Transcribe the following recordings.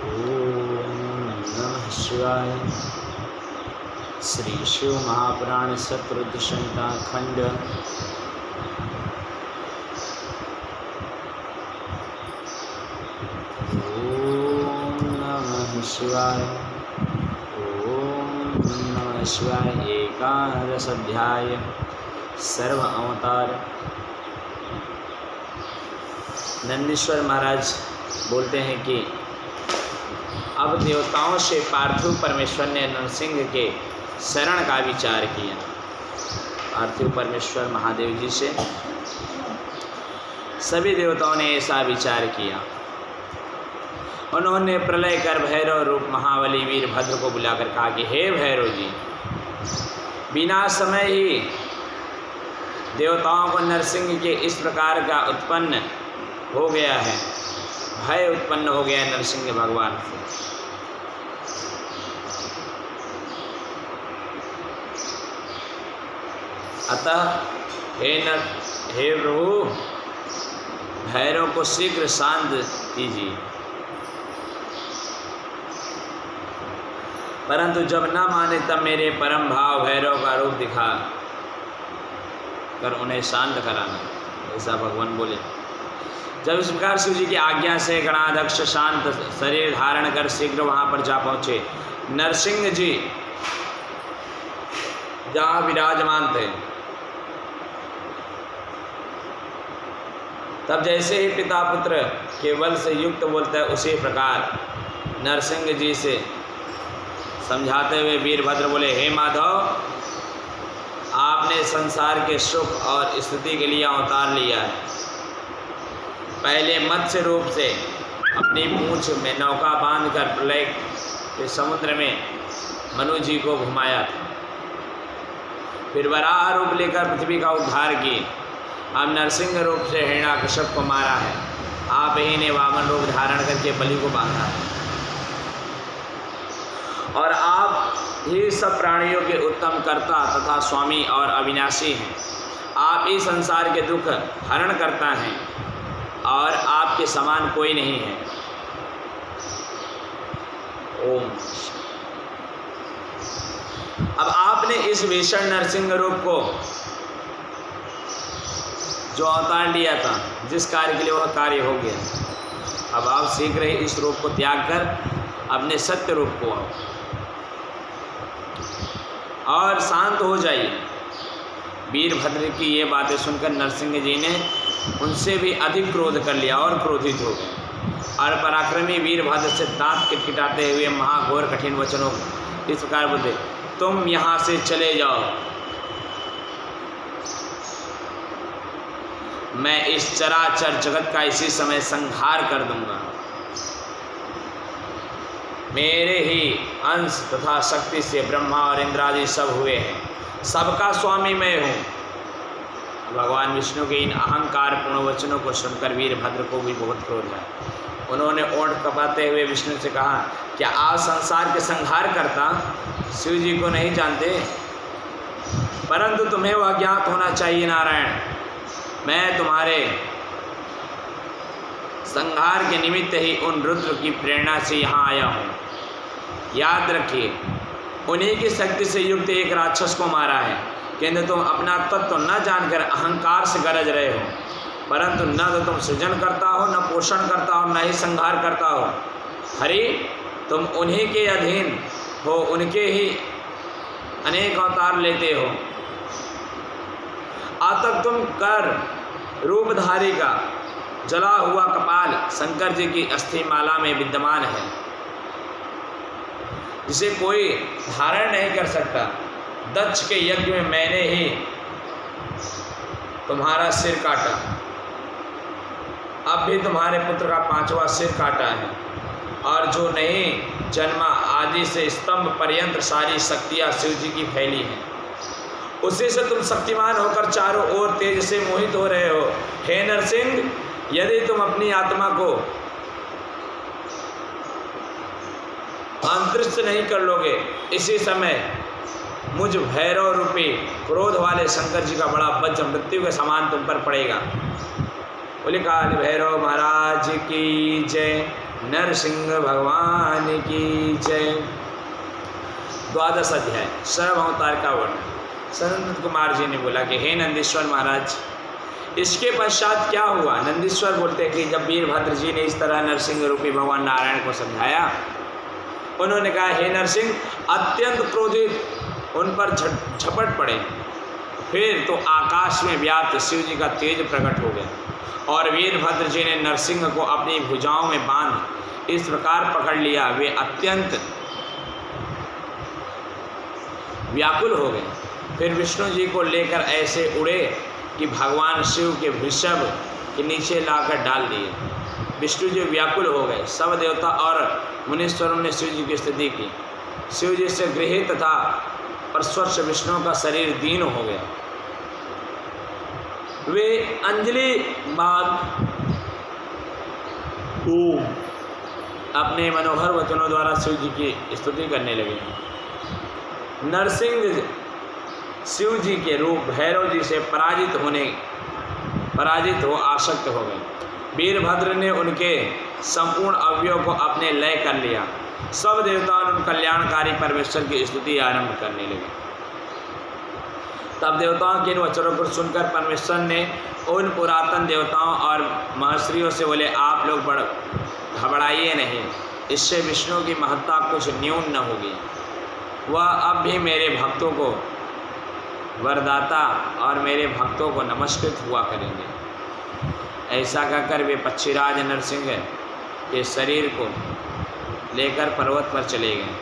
नमः शिवाय। श्री शिव महापुराण सतरुद्र संहिता खंड ओम नमः शिवाय। ओम नमः शिवाय। एकादश अध्याय सर्व अवतार। नंदीश्वर महाराज बोलते हैं कि अब देवताओं से पार्थिव परमेश्वर ने नरसिंह के शरण का विचार किया। पार्थिव परमेश्वर महादेव जी से सभी देवताओं ने ऐसा विचार किया। उन्होंने प्रलय कर भैरव रूप महाबली वीरभद्र को बुलाकर कहा कि हे भैरव जी, बिना समय ही देवताओं को नरसिंह के इस प्रकार का उत्पन्न हो गया है, भय उत्पन्न हो गया नरसिंह भगवान से। अतः हे प्रभु, भैरव को शीघ्र शांत कीजिए। परंतु जब न माने तब मेरे परम भाव भैरव का रूप दिखा कर उन्हें शांत कराना, ऐसा भगवान बोले। जब इस प्रकार शिव जी की आज्ञा से गणाध्यक्ष शांत शरीर धारण कर शीघ्र वहां पर जा पहुंचे। नरसिंह जी जहाँ विराजमान थे, तब जैसे ही पिता पुत्र के बल से युक्त बोलता है, उसी प्रकार नरसिंह जी से समझाते हुए वीरभद्र बोले, हे माधव, आपने संसार के सुख और स्थिति के लिए अवतार लिया है। पहले मत्स्य रूप से अपनी पूंछ में नौका बांधकर प्रलय के समुद्र में मनु जी को घुमाया था। फिर वराह रूप लेकर पृथ्वी का उद्धार किए। अब नरसिंह रूप से हिरण्याकश्यप को मारा है। आप ही ने वामन रूप धारण करके बलि को बांधा है। और आप ही सब प्राणियों के उत्तम कर्ता तथा स्वामी और अविनाशी हैं। आप ही संसार के दुख हरण करता हैं और आपके समान कोई नहीं है। ओम। अब आपने इस भीषण नरसिंह रूप को जो अवतार लिया था, जिस कार्य के लिए वह कार्य हो गया, अब आप शीघ्र ही इस रूप को त्याग कर अपने सत्य रूप को आओ और शांत हो जाइए। वीरभद्र की ये बातें सुनकर नरसिंह जी ने उनसे भी अधिक क्रोध कर लिया और क्रोधित हो गए और पराक्रमी वीरभद्र से दांत किटकिटाते हुए महाघोर कठिन वचनों इस प्रकार बोले, तुम यहाँ से चले जाओ, मैं इस चराचर जगत का इसी समय संहार कर दूंगा। मेरे ही अंश तथा शक्ति से ब्रह्मा और इंद्रादि सब हुए हैं, सबका स्वामी मैं हूँ। भगवान विष्णु के इन अहंकार पूर्ण वचनों को सुनकर वीरभद्र को भी बहुत क्रोध आया। उन्होंने ओंठ कपाते हुए विष्णु से कहा, क्या आप संसार के संहार करता शिव जी को नहीं जानते? परंतु तुम्हें वह ज्ञात होना चाहिए नारायण, मैं तुम्हारे संहार के निमित्त ही उन रुद्र की प्रेरणा से यहाँ आया हूँ। याद रखिए, उन्हीं की शक्ति से युक्त एक राक्षस को मारा है, किंतु तुम अपना तत्व न जानकर अहंकार से गरज रहे हो। परंतु न तो तुम सृजन करता हो, न पोषण करता हो, न ही संहार करता हो। हरि, तुम उन्हीं के अधीन हो, उनके ही अनेक अवतार लेते हो। आज तक तुम कर रूपधारी का जला हुआ कपाल शंकर जी की अस्थिमाला में विद्यमान है, जिसे कोई धारण नहीं कर सकता। दक्ष के यज्ञ में मैंने ही तुम्हारा सिर काटा, अब भी तुम्हारे पुत्र का 5वां सिर काटा है, और जो नहीं जन्मा आदि से स्तंभ पर्यंत सारी शक्तियां शिव जी की फैली हैं। उसी से तुम शक्तिमान होकर चारों ओर तेज से मोहित हो रहे हो। हे नरसिंह, यदि तुम अपनी आत्मा को अंतरिक्ष नहीं कर लोगे, इसी समय मुझ भैरव रूपी क्रोध वाले शंकर जी का बड़ा वज्र मृत्यु के समान तुम पर पड़ेगा। बोले काल भैरव महाराज की जय। नरसिंह भगवान की जय। 12वां अध्याय सर्वअवतार का वर्णन। सनंद कुमार जी ने बोला कि हे नंदीश्वर महाराज, इसके पश्चात क्या हुआ? नंदीश्वर बोलते हैं कि जब वीरभद्र जी ने इस तरह नरसिंह रूपी भगवान नारायण को समझाया, उन्होंने कहा हे नरसिंह, अत्यंत क्रोधित उन पर झपट पड़े। फिर तो आकाश में व्याप्त शिव जी का तेज प्रकट हो गया और वीरभद्र जी ने नरसिंह को अपनी भुजाओं में बांध इस प्रकार पकड़ लिया, वे अत्यंत व्याकुल हो गए। फिर विष्णु जी को लेकर ऐसे उड़े कि भगवान शिव के वृषभ के नीचे लाकर डाल दिए। विष्णु जी व्याकुल हो गए। सब देवता और मुनीश्वरों ने शिव जी की स्तुति की। शिव जी से गृहित तथा प्रस्वर्श विष्णु का शरीर दीन हो गया। वे अंजलि बाद अपने मनोहर वचनों द्वारा शिव जी की स्तुति करने लगे। नरसिंह शिव जी के रूप भैरव जी से पराजित हो आसक्त हो गए। वीरभद्र ने उनके संपूर्ण अवयव को अपने लय कर लिया। सब देवता उन कल्याणकारी परमेश्वर की स्तुति आरंभ करने लगे। तब देवताओं के इन वचनों को सुनकर परमेश्वर ने उन पुरातन देवताओं और महर्षियों से बोले, आप लोग घबराइए नहीं, इससे विष्णु की महत्ता कुछ न्यून न होगी। वह अब भी मेरे भक्तों को वरदाता और मेरे भक्तों को नमस्कृत हुआ करेंगे। ऐसा कहकर वे पक्षीराज नरसिंह के शरीर को लेकर पर्वत पर चले गए।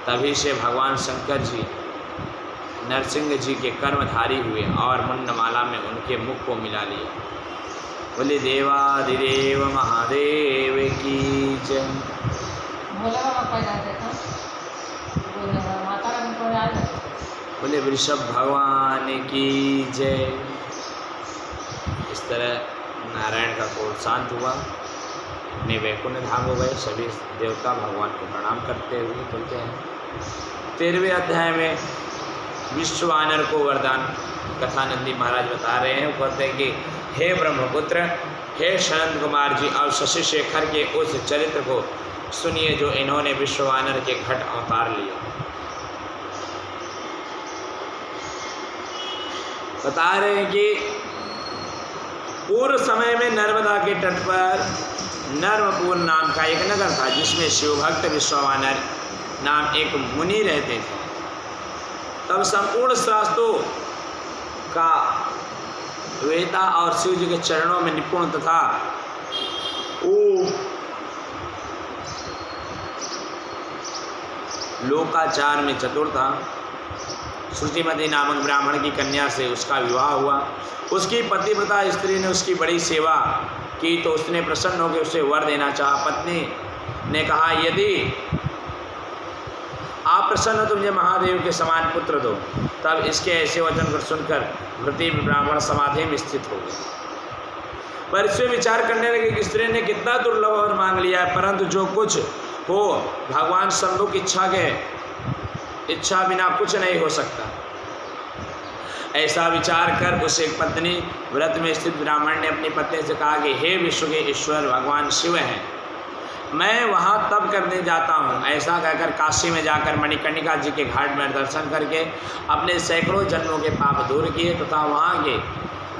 तभी से भगवान शंकर जी नरसिंह जी के कर्मधारी हुए और मुंडमाला में उनके मुख को मिला लिया। बोले देवाधिदेव महादेव की जय। बोले वृषभ भगवान की जय। इस तरह नारायण का कोल शांत हुआ, अपने वैकुंठ धाम हो गए। सभी देवता भगवान को प्रणाम करते हुए बोलते हैं। 13वें अध्याय में विश्ववानर को वरदान कथा नंदी महाराज बता रहे हैं। कहते हैं कि हे ब्रह्मपुत्र, हे सनंद कुमार जी, और शशि शेखर के उस चरित्र को सुनिए जो इन्होंने विश्ववानर के घट अवतार लिया। बता रहे हैं कि पूर्व समय में नर्मदा के तट पर नर्मपुर नाम का एक नगर था, जिसमें शिवभक्त विश्ववानर नाम एक मुनि रहते थे। तब संपूर्ण शास्त्रों का वेता और शिव जी के चरणों में निपुण तथा लोकाचार में चतुर था। श्रुतिमती नामक ब्राह्मण की कन्या से उसका विवाह हुआ। उसकी पतिव्रता स्त्री ने उसकी बड़ी सेवा की तो उसने प्रसन्न होकर उसे वर देना चाहा। पत्नी ने कहा, यदि आप प्रसन्न हो तो मुझे महादेव के समान पुत्र दो। तब इसके ऐसे वचन को सुनकर वृति ब्राह्मण समाधि में स्थित हो गए। पर इससे विचार करने लगे कि स्त्री ने कितना दुर्लभ और मांग लिया है, परंतु जो कुछ हो भगवान शंभु की इच्छा बिना कुछ नहीं हो सकता। ऐसा विचार कर उस एक पत्नी व्रत में स्थित ब्राह्मण ने अपनी पत्नी से कहा कि हे विश्व के ईश्वर भगवान शिव हैं, मैं वहाँ तप करने जाता हूँ। ऐसा कहकर काशी में जाकर मणिकर्णिका जी के घाट में दर्शन करके अपने सैकड़ों जन्मों के पाप दूर किए तथा वहाँ के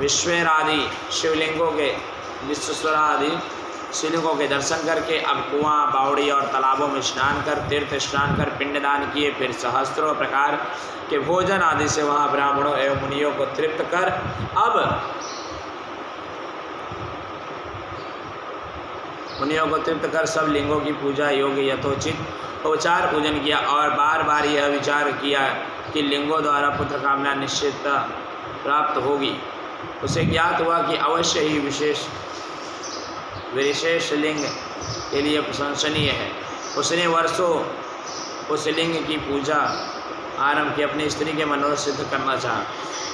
विश्वेरादि शिवलिंगों के दर्शन करके अब कुआं, बावड़ी और तालाबों में स्नान कर, तीर्थ स्नान कर पिंडदान किए। फिर सहस्त्रों प्रकार के भोजन आदि से वहाँ ब्राह्मणों एवं मुनियों को तृप्त कर अब मुनियों को तृप्त कर सब लिंगों की पूजा योग्य यथोचित उपचार पूजन किया और बार बार यह विचार किया कि लिंगों द्वारा पुत्र कामना निश्चित प्राप्त होगी। उसे ज्ञात हुआ कि अवश्य ही विशेष लिंग के लिए प्रशंसनीय है। उसने वर्षों उस लिंग की पूजा आरंभ की, अपनी स्त्री के मनोरथ सिद्ध करना चाहा।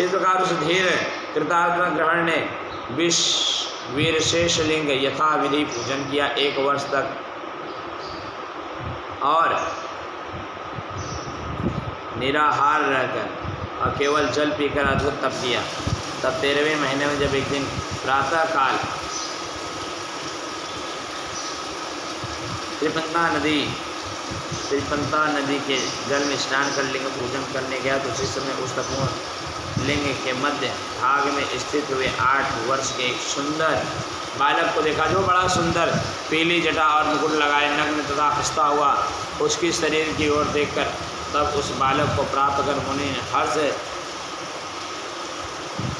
इस प्रकार उस धीर कृतार्थ ग्रहण ने वीरशेष लिंग यथाविधि पूजन किया 1 वर्ष तक और निराहार रहकर और केवल जल पीकर अद्भुत तप किया। तब 13वें महीने में जब एक दिन प्रातः काल त्रिपंता नदी के जल में स्नान कर लिंग पूजन करने गया तो उसी समय उस तपोवन लिंग के मध्य भाग में स्थित हुए 8 वर्ष के एक सुंदर बालक को देखा, जो बड़ा सुंदर पीली जटा और मुकुट लगाए नग्न तथा हंसता हुआ उसकी शरीर की ओर देखकर तब उस बालक को प्राप्त कर मुनि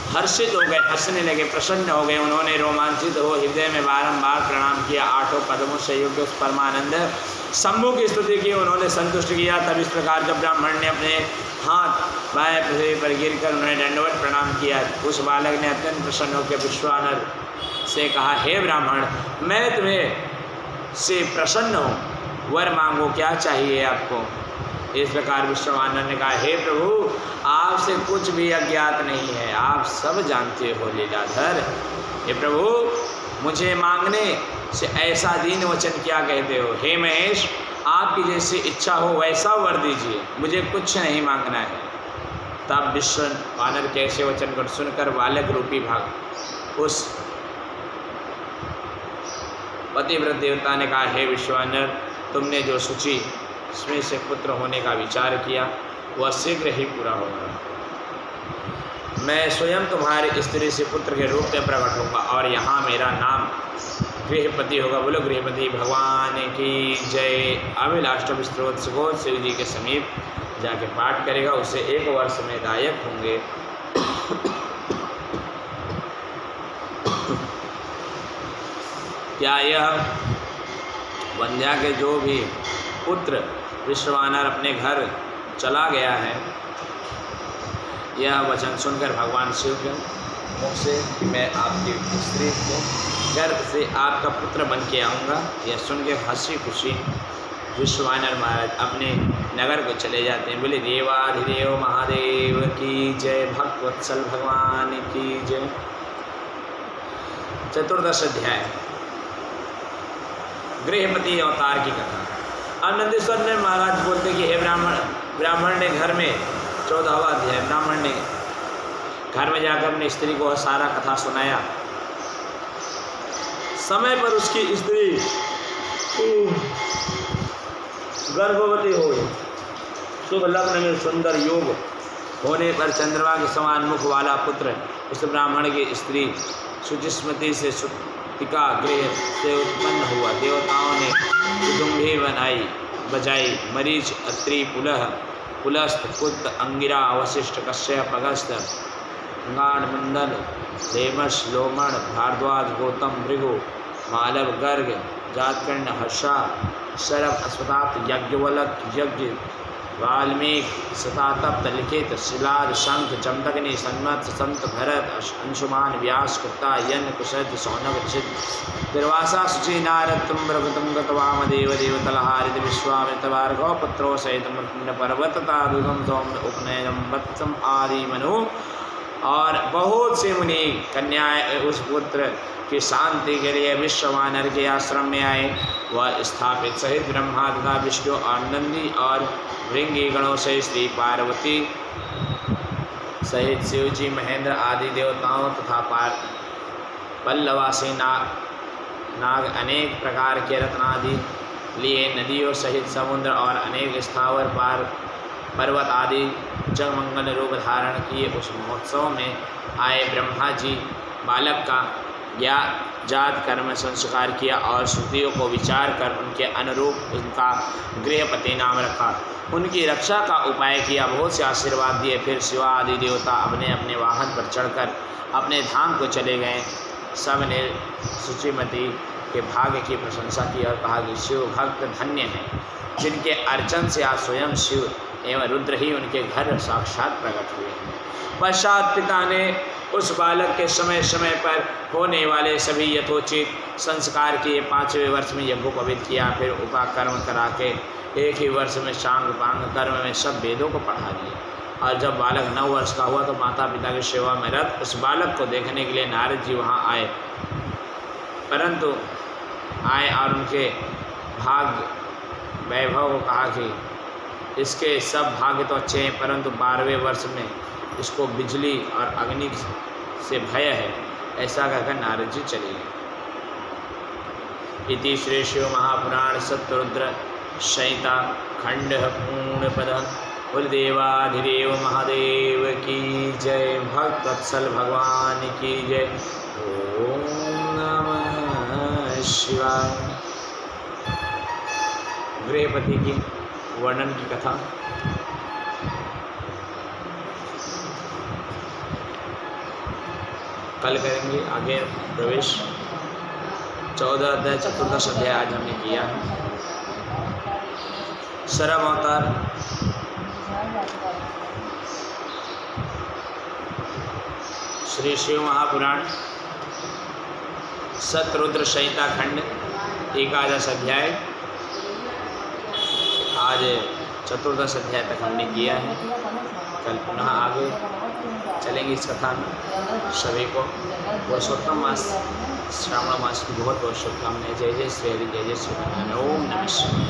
हर्षित हो गए, हंसने लगे, प्रसन्न हो गए। उन्होंने रोमांचित हो हृदय में बारंबार प्रणाम किया, 8 पद्मों से युक्त उस परमानंद शंभु की स्तुति की, उन्होंने संतुष्ट किया। तब इस प्रकार जब ब्राह्मण ने अपने हाथ बाएं पृथ्वी पर गिरकर उन्हें दंडवत प्रणाम किया, उस बालक ने अत्यंत प्रसन्न होकर विश्वानर से कहा, हे ब्राह्मण, मैं तुम्हें से प्रसन्न हूँ, वर मांगो, क्या चाहिए आपको। इस प्रकार विश्वानर ने कहा, हे प्रभु, आपसे कुछ भी अज्ञात नहीं है, आप सब जानते हो लीलाधर। हे प्रभु, मुझे मांगने से ऐसा दीन वचन क्या कहते हो। हे महेश, आपकी जैसी इच्छा हो वैसा वर दीजिए, मुझे कुछ नहीं मांगना है। तब विश्वानर के ऐसे वचन को सुनकर बालक रूपी भाग उस पतिव्रत देवता ने कहा, हे विश्वानर, तुमने जो सूची इसमें से पुत्र होने का विचार किया वह शीघ्र ही पूरा होगा। मैं स्वयं तुम्हारी स्त्री से पुत्र के रूप में प्रकट होगा और यहाँ मेरा नाम गृहपति होगा। बोलो गृहपति भगवान की जय। अभिलाष्टम स्त्रोत को शिव जी के समीप जाके पाठ करेगा, उसे 1 वर्ष में दायक होंगे। क्या यह वंध्या के जो भी पुत्र विश्वानर अपने घर चला गया है, यह वचन सुनकर भगवान शिव के मुख से कि मैं आपकी स्त्री को गर्भ से आपका पुत्र बन के आऊँगा, यह सुन के हंसी खुशी विश्वानर महाराज अपने नगर को चले जाते हैं। बोले देवाधिदेव महादेव की जय, भक्तवत्सल भगवान की जय। 14 अध्याय गृहपति अवतार की कथा। अब नंदीश्वर ने महाराज बोलते कि हे ब्राह्मण ने घर में 14वां अध्याय, ब्राह्मण ने घर में जाकर अपनी स्त्री को सारा कथा सुनाया। समय पर उसकी स्त्री गर्भवती हो गई। शुभ लग्न में सुंदर योग होने पर चंद्रमा के समान मुख वाला पुत्र उस ब्राह्मण की स्त्री सुचिस्मति से सुतिका गृह से उत्पन्न हुआ। देवताओं ने कुदुम्भी बजाई। मरीच, अत्रि, पुलस्त, कुत, अंगिरा, वशिष्ठ, कश्यप, अगस्त, गाण, मंदन, देमश, लोमण, भारद्वाज, गौतम, भृगु, मालव, गर्ग, जातकर्ण, हर्षा, शरभ, अश्वतात्, यज्ञवलक, यज्ञ, वाल्मीकि, शतातप्त, लिखित, शिलाद, शंख, जमदग्नि, सन्मत, संत, भरत, अंशुमान, व्यास, कृता, यन, कुशद, सौनक, ऋषिद, दुर्वासा, शुचि, नारद, तुम्रभृतं गतवामदेव, देवतलहारित, विश्वामित्रभार्गव पुत्रो सहित पर्वतता दुर्गम सौम्य उपनयनम वत्सम आदि मनु और बहुत से मुनि कन्याएं उस पुत्र की शांति के लिए विश्वानर के आश्रम में आए। वह स्थापित सहित ब्रह्मा तथा विष्णु और नंदी और भृंगी गणों से श्री पार्वती सहित शिव जी, महेंद्र आदि देवताओं तथा पल्लवासी नाग अनेक प्रकार के रत्नादि लिए नदियों सहित समुद्र और अनेक स्थावर पर्वत आदि जगमंगल रूप धारण किए उस महोत्सव में आए। ब्रह्मा जी बालक का जात कर्म संस्कार किया और श्रुतियों को विचार कर उनके अनुरूप उनका गृहपति नाम रखा। उनकी रक्षा का उपाय किया, बहुत से आशीर्वाद दिए। फिर शिवा आदि देवता अपने अपने वाहन पर चढ़कर अपने धाम को चले गए। सब ने शुचिमती के भाग्य की प्रशंसा की और कहा कि शिव भक्त धन्य हैं, जिनके अर्चन से आज स्वयं शिव एवं रुद्र ही उनके घर साक्षात प्रकट हुए हैं। पश्चात पिता ने उस बालक के समय समय पर होने वाले सभी यथोचित संस्कार किए। 5वें वर्ष में यज्ञोपवीत किया, फिर उपाकर्म करा के 1 ही वर्ष में शांग पांग कर्म में सब वेदों को पढ़ा दिया। और जब बालक 9 वर्ष का हुआ तो माता पिता की सेवा में रत उस बालक को देखने के लिए नारद जी वहाँ आए, परंतु आए और उनके भाग्य वैभव को कहा कि इसके सब भाग्य तो अच्छे हैं, परंतु 12वें वर्ष में इसको बिजली और अग्नि से भय है। ऐसा कहकर नारद जी चले गए। इति श्री शिव महापुराण सत्यरुद्र संहिता खंड पूर्णपद। कुलदेवाधिदेव महादेव की जय। भक्त वत्सल भगवान की जय। ओम नमः शिवाय। गृहपति की वर्णन की कथा। कल करेंगे आगे प्रवेश। 14 अध्याय 14 अध्याय आज हमने किया है। शरभ अवतार श्री शिव महापुराण सतरुद्र संहिता खंड 11 अध्याय आज 14 अध्याय तक हमने किया है। कल पुनः आगे चलेंगे इस कथा में। सभी को पुरुषोत्तम मास श्रावण मास की बहुत बहुत शुभकामनाएं। जय जय श्री हरि, जय जय श्री राम। ओम नमः शिवाय।